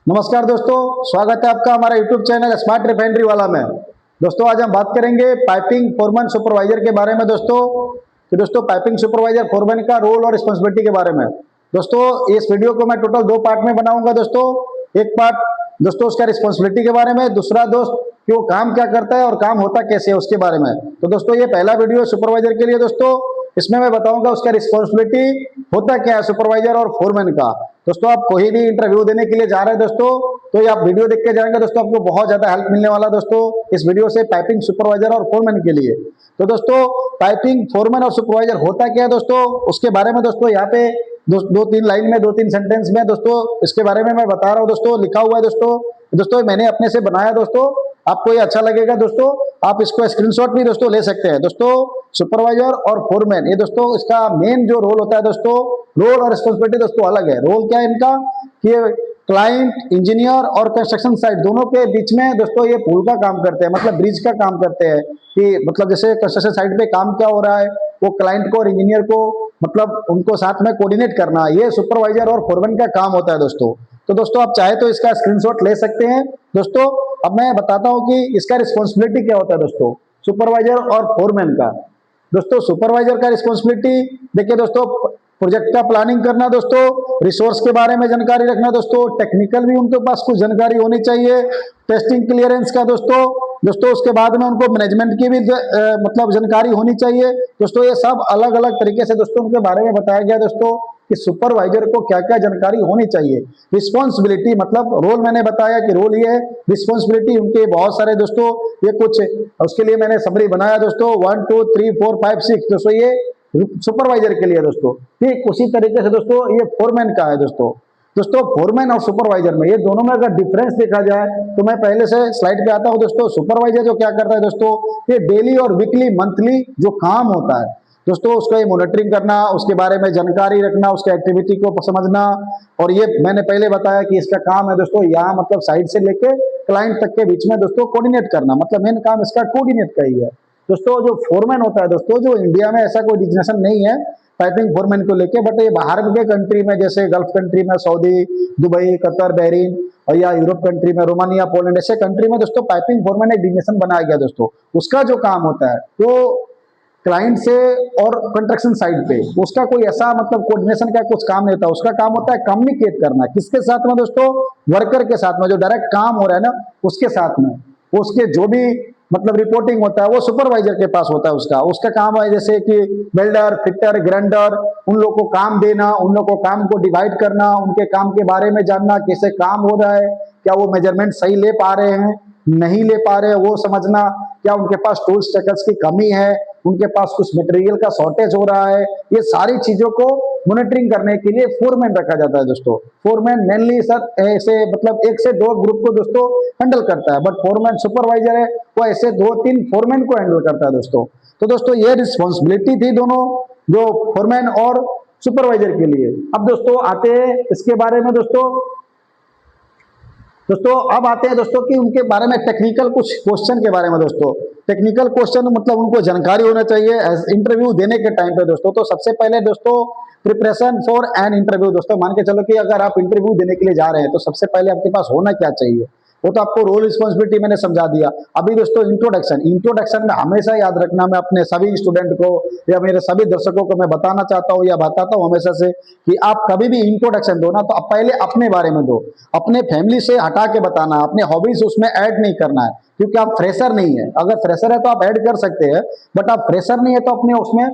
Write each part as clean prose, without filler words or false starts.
नमस्कार दोस्तों, स्वागत है आपका हमारा यूट्यूब चैनल स्मार्ट रिफाइनरी वाला में। दोस्तों आज हम बात करेंगे पाइपिंग फोरमैन सुपरवाइजर के बारे में दोस्तों पाइपिंग सुपरवाइजर फोरमैन का रोल और रिस्पॉन्सिबिलिटी के बारे में। दोस्तों इस वीडियो को मैं टोटल 2 पार्ट में बनाऊंगा। दोस्तों एक पार्ट दोस्तों उसका रिस्पॉन्सिबिलिटी के बारे में, दूसरा दोस्त कि वो काम क्या करता है और काम होता कैसे है उसके बारे में। तो दोस्तों ये पहला वीडियो सुपरवाइजर के लिए। दोस्तों इसमें मैं बताऊंगा उसका रिस्पॉन्सिबिलिटी होता क्या है सुपरवाइजर और फोरमैन का। दोस्तों आप कोई भी इंटरव्यू देने के लिए जा रहे हैं दोस्तों, तो ये आप वीडियो देख के जाएंगे दोस्तों, आपको बहुत ज्यादा हेल्प मिलने वाला दोस्तों इस वीडियो से पाइपिंग सुपरवाइजर और फोरमैन के लिए। तो दोस्तों पाइपिंग फोरमैन और सुपरवाइजर होता क्या है दोस्तों, उसके बारे में दोस्तों यहाँ पे दो तीन लाइन में, 2-3 सेंटेंस में दोस्तों इसके बारे में मैं बता रहा हूँ। दोस्तों लिखा हुआ है दोस्तों मैंने अपने से बनाया दोस्तों, आपको ये अच्छा लगेगा दोस्तों, आप इसको स्क्रीनशॉट भी दोस्तों ले सकते हैं। दोस्तों सुपरवाइजर और फोरमैन ये दोस्तों इसका मेन जो रोल होता है दोस्तों, रोल और रिस्पॉन्सिबिलिटी दोस्तों अलग है। रोल क्या है इनका कि क्लाइंट, इंजीनियर और कंस्ट्रक्शन साइट दोनों के बीच में दोस्तों ये पुल का काम करते हैं, मतलब ब्रिज का काम करते हैं। कि मतलब जैसे कंस्ट्रक्शन साइट पे काम क्या हो रहा है, वो क्लाइंट को और इंजीनियर को मतलब उनको साथ में कोऑर्डिनेट करना, ये सुपरवाइजर और फोरमैन का काम होता है दोस्तों। तो दोस्तों आप चाहे तो इसका स्क्रीनशॉट ले सकते हैं। दोस्तों अब मैं बताता हूं कि इसका रिस्पॉन्सिबिलिटी क्या होता है दोस्तों सुपरवाइजर और फोरमैन का। दोस्तों सुपरवाइजर का रिस्पॉन्सिबिलिटी देखिए दोस्तों, प्रोजेक्ट का प्लानिंग करना दोस्तों, रिसोर्स के बारे में जानकारी रखना दोस्तों, टेक्निकल भी उनके पास कुछ जानकारी होनी चाहिए, टेस्टिंग क्लियरेंस का दोस्तों उसके बाद में उनको मैनेजमेंट की भी मतलब जानकारी होनी चाहिए दोस्तों। ये सब अलग अलग तरीके से दोस्तों उनके बारे में बताया गया दोस्तों कि सुपरवाइजर को क्या क्या जानकारी होनी चाहिए। रिस्पॉन्सिबिलिटी मतलब रोल मैंने बताया कि रोल ये है, रिस्पॉन्सिबिलिटी उनके बहुत सारे दोस्तों, ये कुछ उसके लिए मैंने समरी बनाया दोस्तों 1 2 3 4 5 6 दोस्तों, ये सुपरवाइजर के लिए दोस्तों। ठीक उसी तरीके से दोस्तों ये फोरमैन का है दोस्तों फोरमैन और सुपरवाइजर में ये दोनों में अगर डिफरेंस देखा जाए तो मैं पहले से स्लाइड पे आता हूं दोस्तों। सुपरवाइजर जो क्या करता है दोस्तों, ये डेली और वीकली मंथली जो काम होता है दोस्तों उसका ये मॉनिटरिंग करना, उसके बारे में जानकारी रखना, उसके एक्टिविटी को समझना। और ये मैंने पहले बताया कि इसका काम है दोस्तों यहाँ मतलब साइड से लेके क्लाइंट तक के बीच में दोस्तों कोऑर्डिनेट करना, मतलब मेन काम इसका कोऑर्डिनेट का ही है दोस्तों। जो फोरमैन होता है दोस्तों, जो इंडिया में ऐसा कोई डिजिग्नेशन नहीं है पाइपिंग फोरमैन को लेके, बट ये बाहर के कंट्री में जैसे गल्फ कंट्री में सऊदी, दुबई, कतर, बहरीन और या यूरोप कंट्री में रोमानिया, पोलैंड ऐसे कंट्री में दोस्तों पाइपिंग फोरमैन एक डिजिग्नेशन बनाया गया दोस्तों। उसका जो काम होता है वो क्लाइंट से और कंस्ट्रक्शन साइड पे उसका कोई ऐसा मतलब कोऑर्डिनेशन का कुछ काम नहीं होता, उसका काम होता है कम्युनिकेट करना किसके साथ में दोस्तों, वर्कर के साथ में, जो डायरेक्ट काम हो रहा है ना उसके साथ में। उसके जो भी मतलब रिपोर्टिंग होता है वो सुपरवाइजर के पास होता है, उसका काम है जैसे कि वेल्डर, फिटर, ग्राइंडर, उन लोग को काम देना, उन लोग को काम को डिवाइड करना, उनके काम के बारे में जानना, कैसे काम हो रहा है, क्या वो मेजरमेंट सही ले पा रहे हैं, नहीं ले पा रहे हैं वो समझना, क्या उनके पास टूल्स स्ट्रक्चर्स की कमी है, उनके पास कुछ मटेरियल का शॉर्टेज हो रहा है, ये सारी चीजों को मॉनिटरिंग करने के लिए फोरमैन रखा जाता है दोस्तों। फोरमैन मेनली सर ऐसे मतलब 1 से 2 ग्रुप को दोस्तों हैंडल करता है, बट फोरमैन सुपरवाइजर है वो ऐसे 2-3 फोरमैन को हैंडल करता है दोस्तों। तो दोस्तों ये रिस्पॉन्सिबिलिटी थी दोनों जो फोरमैन और सुपरवाइजर के लिए। अब दोस्तों आते हैं इसके बारे में दोस्तों अब आते हैं दोस्तों कि उनके बारे में टेक्निकल कुछ क्वेश्चन के बारे में दोस्तों। टेक्निकल क्वेश्चन मतलब उनको जानकारी होना चाहिए इंटरव्यू देने के टाइम पे दोस्तों। तो सबसे पहले दोस्तों प्रिपरेशन फॉर एन इंटरव्यू दोस्तों, मान के चलो कि अगर आप इंटरव्यू देने के लिए जा रहे हैं तो सबसे पहले आपके पास होना क्या चाहिए, वो तो आपको रोल रिस्पॉन्सिबिलिटी मैंने समझा दिया। अभी दोस्तों इंट्रोडक्शन में हमेशा याद रखना, मैं अपने सभी स्टूडेंट को या मेरे सभी दर्शकों को मैं बताना चाहता हूँ या बताता हूँ हमेशा से कि आप कभी भी इंट्रोडक्शन दो ना तो आप पहले अपने बारे में दो, अपने फैमिली से हटा के बताना, अपने हॉबीज उसमें ऐड नहीं करना है, क्योंकि आप फ्रेशर नहीं है। अगर फ्रेशर है तो आप ऐड कर सकते हैं, बट आप फ्रेशर नहीं है तो अपने उसमें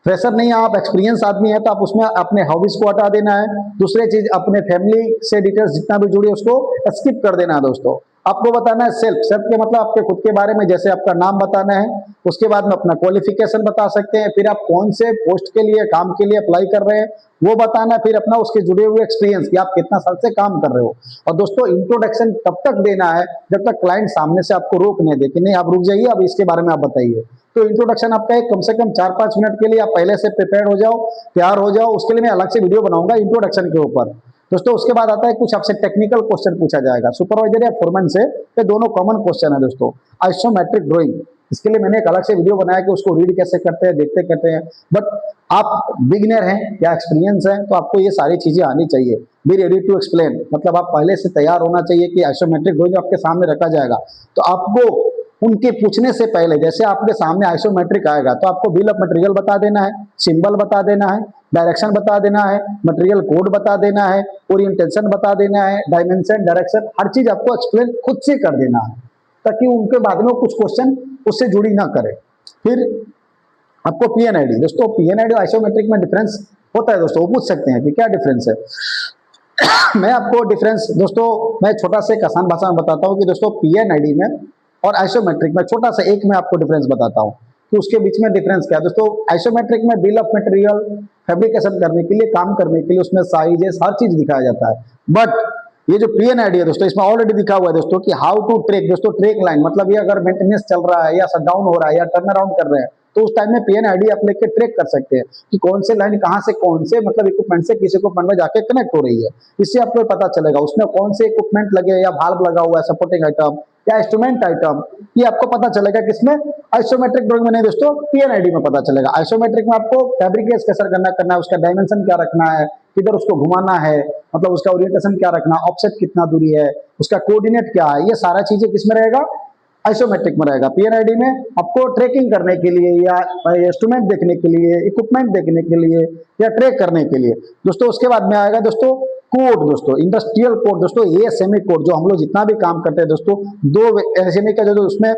फ्रेशर नहीं है, आप एक्सपीरियंस आदमी है तो आप उसमें अपने हॉबीज को हटा देना है। दूसरी चीज अपने फैमिली से डिटेल्स जितना भी जुड़ी है उसको स्किप कर देना है दोस्तों। आपको बताना है सेल्फ के मतलब आपके खुद के बारे में, जैसे आपका नाम बताना है, उसके बाद में अपना क्वालिफिकेशन बता सकते हैं, फिर आप कौन से पोस्ट के लिए काम के लिए अप्लाई कर रहे हैं वो बताना है, फिर अपना उसके जुड़े हुए एक्सपीरियंस कि आप कितना साल से काम कर रहे हो। और दोस्तों इंट्रोडक्शन तब तक देना है जब तक क्लाइंट सामने से आपको रोक नहीं दे कि नहीं आप रुक जाइए, अब इसके बारे में आप बताइए। तो इंट्रोडक्शन आपका एक कम से कम 4-5 मिनट के लिए आप पहले से प्रिपेयर हो जाओ, तैयार हो जाओ, उसके लिए मैं अलग से वीडियो बनाऊंगा इंट्रोडक्शन के ऊपर दोस्तों। उसके बाद आता है कुछ आपसे टेक्निकल क्वेश्चन पूछा जाएगा सुपरवाइजर या फोरमैन से, ये दोनों कॉमन क्वेश्चन है दोस्तों। आइसोमेट्रिक ड्राइंग इसके लिए मैंने एक अलग से वीडियो बनाया कि उसको रीड कैसे करते हैं, देखते करते हैं। बट आप बिगिनर हैं या एक्सपीरियंस हैं तो आपको ये सारी चीजें आनी चाहिए। बी रेडी टू एक्सप्लेन, मतलब आप पहले से तैयार होना चाहिए कि आइसोमेट्रिक ड्राइंग आपके सामने रखा जाएगा तो आपको उनके पूछने से पहले, जैसे आपके सामने आइसोमेट्रिक आएगा तो आपको बिल ऑफ मटेरियल बता देना है, सिंबल बता देना है, डायरेक्शन बता देना है, मटेरियल कोड बता देना है, ओरिएंटेशन बता देना है, डायमेंशन, डायरेक्शन, हर चीज आपको एक्सप्लेन खुद से कर देना है ताकि उनके बाद में कुछ क्वेश्चन उससे जुड़ी ना करे। फिर आपको पीएनआईडी, दोस्तों पीएनआईडी आइसोमेट्रिक में डिफरेंस होता है दोस्तों, वो पूछ सकते हैं कि क्या डिफरेंस है। मैं आपको डिफरेंस दोस्तों मैं छोटा से एक आसान भाषा में बताता हूँ कि दोस्तों पीएनआईडी में और आइसोमेट्रिक में छोटा सा एक मैं आपको डिफरेंस बताता हूँ कि उसके बीच में डिफरेंस क्या है। दोस्तों आइसोमेट्रिक में बिल ऑफ मटेरियल फैब्रिकेशन करने के लिए, काम करने के लिए उसमें साइजेस हर चीज दिखाया जाता है। बट ये जो पीएनआईडी है दोस्तों इसमें ऑलरेडी दिखा हुआ है दोस्तों कि हाउ टू ट्रैक, दोस्तों ट्रैक लाइन मतलब ये अगर मेंटेनेंस चल रहा है या शटडाउन हो रहा है या टर्न अराउंड कर रहे हैं तो उस टाइम में पीएनआईडी आप लेके ट्रैक कर सकते हैं कि कौन से लाइन कहां से कौन से मतलब इक्विपमेंट से किसी इक्विपमेंट में जाके कनेक्ट हो रही है। इससे आपको पता चलेगा उसमें कौन से इक्विपमेंट लगे या भाल्व लगा हुआ है, सपोर्टिंग आइटम या इंस्ट्रूमेंट आइटम, ये आपको पता चलेगा किसमें, आइसोमेट्रिक ड्राइंग में नहीं दोस्तों पीएनआईडी में पता चलेगा। आइसोमेट्रिक में आपको फैब्रिकेट कैसे करना है, उसका डायमेंशन क्या रखना है, किधर उसको घुमाना है, मतलब उसका ओरिएंटेशन क्या रखना, ऑफसेट कितना दूरी है, उसका कोऑर्डिनेट क्या है, ये सारा चीजें किसमें रहेगा, आइसोमेट्रिक में रहेगा। पीएनआईडी में आपको ट्रैकिंग करने के लिए या इंस्ट्रूमेंट देखने के लिए, इक्विपमेंट देखने के लिए या ट्रैक करने के लिए दोस्तों। उसके बाद में आएगा दोस्तों कोड, दोस्तों इंडस्ट्रियल कोड, दोस्तों ये सेमी कोड जो हम लोग जितना भी काम करते हैं दोस्तों, दो एसएमई का जो उसमें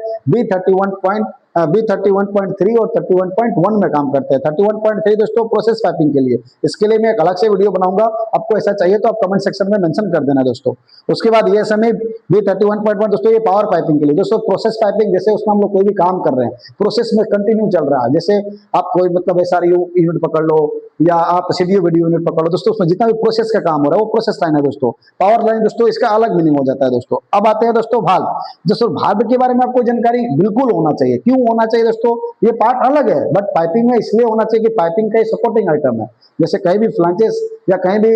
B31.3 और 31.1 में काम करते हैं। 31.3 दोस्तों प्रोसेस पाइपिंग के लिए, इसके लिए मैं एक अलग से वीडियो बनाऊंगा, आपको ऐसा चाहिए तो आप कमेंट सेक्शन में मेंशन कर देना दोस्तों। उसके बाद ये समय B31.1 दोस्तों ये पावर पाइपिंग के लिए, दोस्तों प्रोसेस पाइपिंग जैसे उसमें हम लोग कोई भी काम कर रहे हैं, प्रोसेस में कंटिन्यू चल रहा है, जैसे आप कोई मतलब एसआरयू यूनिट पकड़ लो या आप सीडीओ वीडियो यूनिट पकड़ लो दोस्तों, उसमें जितना भी प्रोसेस का काम हो रहा है वो प्रोसेस लाइन है दोस्तों। पावर लाइन दोस्तों इसका अलग मीनिंग हो जाता है दोस्तों। अब आते हैं दोस्तों भाल्व, दोस्तों भाल्व के बारे में आपको जानकारी बिल्कुल होना चाहिए। क्यों होना चाहिए दोस्तों, ये पार्ट अलग है बट पाइपिंग में इसलिए होना चाहिए कि पाइपिंग का सपोर्टिंग आइटम है। जैसे कहीं भी फ्लांचेस या कहीं भी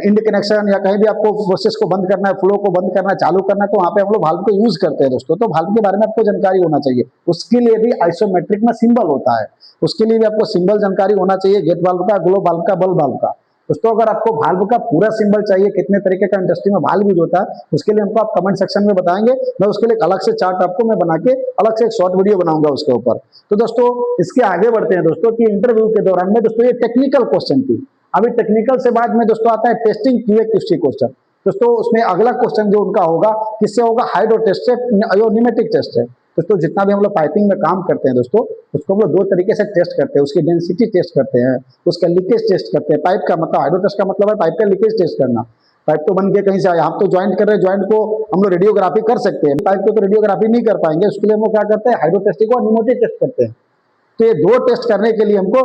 इंड कनेक्शन या कहीं भी आपको प्रोसेस को बंद करना है, फ्लो को बंद करना है, चालू करना है, तो वहां पे हम लोग भाल्व को यूज करते हैं दोस्तों। तो भाल्व के बारे में आपको जानकारी होना चाहिए, उसके लिए भी आइसोमेट्रिक में सिंबल होता है, उसके लिए भी आपको सिंबल जानकारी होना चाहिए, गेट वाल्व का, ग्लो वाल्व का, बल वाल्व का। दोस्तों अगर आपको भाल्व का पूरा सिंबल चाहिए, कितने तरीके का इंडस्ट्री में भाल्व यूज होता है, उसके लिए हमको आप कमेंट सेक्शन में बताएंगे, मैं उसके लिए अलग से चार्ट आपको मैं बना के अलग से एक शॉर्ट वीडियो बनाऊंगा उसके ऊपर। तो दोस्तों इसके आगे बढ़ते हैं दोस्तों कि इंटरव्यू के दौरान में दोस्तों ये टेक्निकल क्वेश्चन थी। अभी टेक्निकल से बाद में दोस्तों आता है टेस्टिंग क्यूए क्यूसी क्वेश्चन। दोस्तों उसमें अगला क्वेश्चन जो उनका होगा किससे होगा, हाइड्रो टेस्ट से और न्यूमेटिक टेस्ट से। दोस्तों जितना भी हम लोग पाइपिंग में काम करते हैं दोस्तों, उसको हम लोग दो तरीके से टेस्ट करते हैं, उसकी डेंसिटी टेस्ट करते हैं, उसका लीकेज टेस्ट करते हैं। पाइप का मतलब हाइड्रो टेस्ट का मतलब है पाइप का लीकेज टेस्ट करना, पाइप तो बन के कहीं से आया, हम तो ज्वाइंट कर रहे हैं, ज्वाइंट को हम लोग रेडियोग्राफी कर सकते हैं, पाइप को तो रेडियोग्राफी नहीं कर पाएंगे, उसके लिए हम लोग क्या करते हैं, हाइड्रो टेस्टिंग और न्यूमेटिक टेस्ट करते हैं। तो ये दो टेस्ट करने के लिए हमको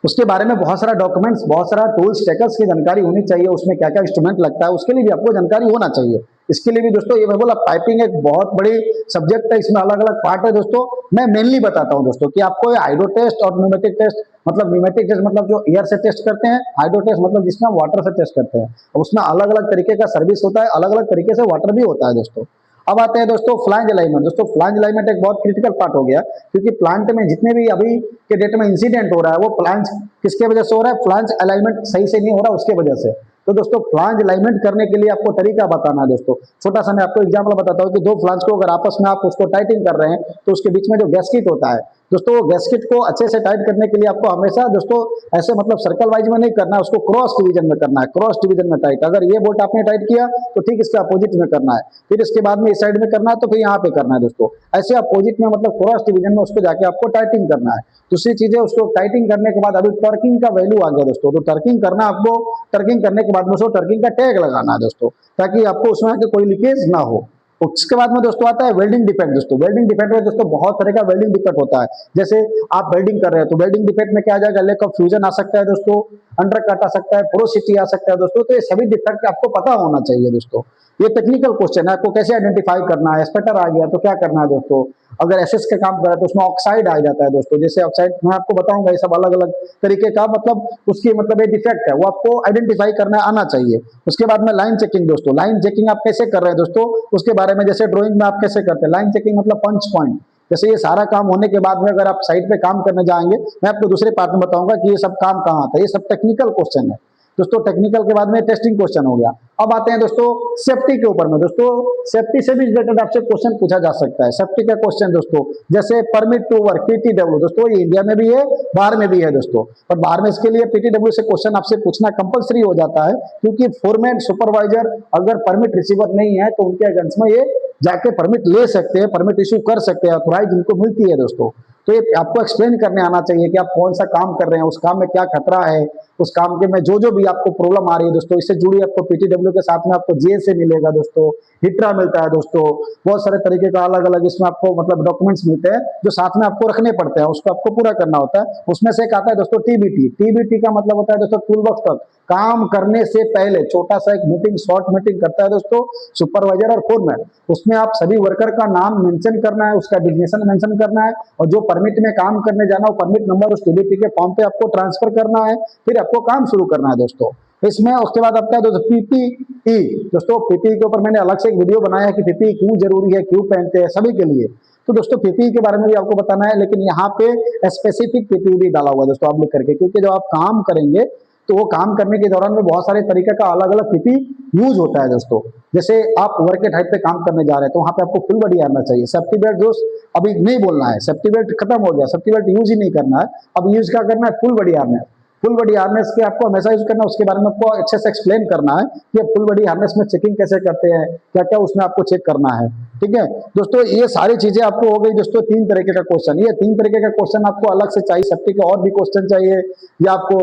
उसके बारे में बहुत सारा डॉक्यूमेंट्स, बहुत सारा टूल्स, टेकर्स की जानकारी होनी चाहिए, उसमें क्या क्या इंस्ट्रूमेंट लगता है उसके लिए भी आपको जानकारी होना चाहिए। इसके लिए भी दोस्तों ये मैं बोला पाइपिंग एक बहुत बड़ी सब्जेक्ट है, इसमें अलग अलग पार्ट है दोस्तों। मैं मेनली बताता हूं दोस्तों कि आपको हाइड्रो टेस्ट और न्यूमेटिक टेस्ट, मतलब न्यूमेटिक टेस्ट मतलब जो एयर से टेस्ट करते हैं, हाइड्रो टेस्ट मतलब जिसमें वाटर से टेस्ट करते हैं, उसमें अलग अलग तरीके का सर्विस होता है, अलग अलग तरीके से वाटर भी होता है दोस्तों। अब आते हैं दोस्तों फ्लांज अलाइनमेंट। दोस्तों फ्लांज अलाइनमेंट एक बहुत क्रिटिकल पार्ट हो गया, क्योंकि प्लांट में जितने भी अभी के डेट में इंसिडेंट हो रहा है वो फ्लांज किसके वजह से हो रहा है, फ्लांज अलाइनमेंट सही से नहीं हो रहा उसके वजह से। तो दोस्तों फ्लांज अलाइनमेंट करने के लिए आपको तरीका बताना है दोस्तों। छोटा सा मैं आपको एग्जांपल बताता हूँ कि दो फ्लांज को अगर आपस में आप उसको टाइटिंग कर रहे हैं तो उसके बीच में जो गैस्किट होता है दोस्तों, वो गैस्किट को अच्छे से टाइट करने के लिए आपको हमेशा दोस्तों ऐसे मतलब सर्कल वाइज में नहीं करना है, उसको क्रॉस डिवीजन में करना है, क्रॉस डिवीजन में टाइट। अगर ये बोल्ट आपने टाइट किया तो ठीक इसके अपोजिट में करना है, फिर इसके बाद में इस साइड में करना है तो फिर यहाँ पे करना है दोस्तों, ऐसे अपोजिट में मतलब क्रॉस डिवीजन में उसको जाके आपको टाइटिंग करना है। दूसरी चीज है उसको टाइटिंग करने के बाद अभी टर्किंग का वैल्यू आ गया दोस्तों, तो टर्किंग करना आपको, टर्किंग करने के बाद में उसको टर्किंग का टैग लगाना है दोस्तों, ताकि आपको उसमें कोई लीकेज ना हो। उसके बाद में दोस्तों आता है वेल्डिंग डिफेक्ट। दोस्तों वेल्डिंग डिफेक्ट में दोस्तों बहुत तरह का वेल्डिंग डिफेक्ट होता है। जैसे आप वेल्डिंग कर रहे हैं तो वेल्डिंग डिफेक्ट में क्या आ जाएगा, लेक ऑफ फ्यूजन आ सकता है दोस्तों, अंडर कट आ सकता है, पोरोसिटी आ सकता है दोस्तों। तो ये सभी डिफेक्ट आपको पता होना चाहिए दोस्तों। ये टेक्निकल क्वेश्चन है, आपको कैसे आइडेंटिफाई करना है, स्पटर आ गया तो क्या करना है दोस्तों। अगर एसएस का काम कर रहा है तो उसमें ऑक्साइड आ जाता है दोस्तों, जैसे ऑक्साइड मैं आपको बताऊंगा, ये सब अलग अलग तरीके का मतलब उसकी मतलब ये डिफेक्ट है वो आपको आइडेंटिफाई करना आना चाहिए। उसके बाद में लाइन चेकिंग दोस्तों, लाइन चेकिंग आप कैसे कर रहे हैं दोस्तों, उसके बारे में जैसे ड्राइंग में आप कैसे करते हैं लाइन चेकिंग, मतलब पंच पॉइंट, जैसे ये सारा काम होने के बाद में अगर आप साइट पे काम करने जाएंगे, मैं आपको दूसरे पार्ट में बताऊंगा कि ये सब काम कहाँ आता है। ये सब टेक्निकल क्वेश्चन है दोस्तों। टेक्निकल के बाद में टेस्टिंग क्वेश्चन हो गया। अब आते हैं दोस्तों सेफ्टी के ऊपर में। दोस्तों सेफ्टी से भी रिलेटेड आपसे क्वेश्चन पूछा जा सकता है। सेफ्टी का क्वेश्चन दोस्तों, जैसे परमिट टू वर्क पीटीडब्ल्यू, दोस्तों ये इंडिया में भी है, बाहर में भी है दोस्तों। और बाहर में इसके लिए पीटीडब्ल्यू से क्वेश्चन आपसे पूछना कंपलसरी हो जाता है, क्योंकि फोरमैन सुपरवाइजर अगर परमिट रिसीवर नहीं है तो उनके अगेंस्ट में ये जाके परमिट ले सकते हैं, परमिट इश्यू कर सकते हैं, ऑथराइज इनको मिलती है दोस्तों। तो ये आपको एक्सप्लेन करने आना चाहिए कि आप कौन सा काम कर रहे हैं, उस काम में क्या खतरा है, उस काम के में जो भी आपको प्रॉब्लम आ रही है दोस्तों, इससे जुड़ी आपको पीटीडब्ल्यू के साथ में आपको जीएसए मिलेगा दोस्तों, हिट्रा मिलता है दोस्तों, बहुत सारे तरीके का अलग अलग इसमें आपको मतलब डॉक्यूमेंट्स मिलते हैं जो साथ में आपको रखने पड़ते हैं, उसको आपको पूरा करना होता है। उसमें से एक आता है दोस्तों टीबीटी। टीबीटी का मतलब होता है दोस्तों टूल बॉक्स टॉक। काम करने से पहले छोटा सा एक मीटिंग, शॉर्ट मीटिंग करता है दोस्तों सुपरवाइजर और फोरमैन। उसमें आप सभी वर्कर का नाम मेंशन करना है, उसका डिजिग्नेशन मेंशन करना है, और जो परमिट में काम करने जाना वो परमिट नंबर उस टीबीटी के फॉर्म पे आपको ट्रांसफर करना है, फिर आपको काम शुरू करना है दोस्तों। इसमें उसके बाद आपका दोस्तों पीपीई। दोस्तों पीपीई के ऊपर मैंने अलग से एक वीडियो बनाया है कि पीपीई क्यों जरूरी है, क्यों पहनते हैं सभी के लिए। तो दोस्तों पीपीई के बारे में भी आपको बताना है, लेकिन यहाँ पे स्पेसिफिक पीपीई भी डाला हुआ है दोस्तों आप लिख करके, क्योंकि जब आप काम करेंगे तो वो काम करने के दौरान में बहुत सारे तरीके का अलग अलग पीपीई यूज होता है दोस्तों। जैसे आप वर्क एट हाइट पे काम करने जा रहे हैं तो वहां पे आपको फुल बॉडी आना चाहिए। सेफ्टी बेल्ट दोस्त अभी नहीं बोलना है, सेफ्टी बेल्ट खत्म हो गया, सेफ्टी बेल्ट यूज ही नहीं करना है। अब यूज क्या करना है, full body harness. Full body harness के आपको हमेशा यूज करना है, उसके बारे में आपको अच्छे से एक्सप्लेन करना है कि फुल बॉडी हार्नेस में चेकिंग कैसे करते हैं, क्या क्या उसमें आपको चेक करना है। ठीक है दोस्तों, ये सारी चीजें आपको हो गई दोस्तों। 3 तरीके का क्वेश्चन, ये 3 तरीके का क्वेश्चन आपको अलग से चाहिए। सेफ्टी के और भी क्वेश्चन चाहिए, या आपको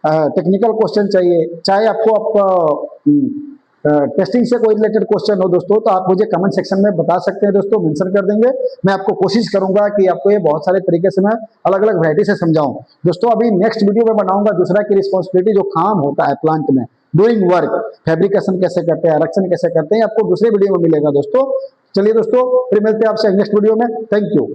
टेक्निकल क्वेश्चन चाहिए, चाहे आपको टेस्टिंग से कोई रिलेटेड क्वेश्चन हो दोस्तों, तो आप मुझे कमेंट सेक्शन में बता सकते हैं दोस्तों, मेंशन कर देंगे। मैं आपको कोशिश करूंगा कि आपको ये बहुत सारे तरीके से मैं अलग अलग वैरायटी से समझाऊं दोस्तों। अभी नेक्स्ट वीडियो में बनाऊंगा दूसरा की रिस्पॉन्सिबिलिटी, जो काम होता है प्लांट में डूइंग वर्क, फैब्रिकेशन कैसे करते हैं, इरेक्शन कैसे करते हैं, आपको दूसरे वीडियो में मिलेगा दोस्तों। चलिए दोस्तों, फिर मिलते हैं आपसे नेक्स्ट वीडियो में। Thank you.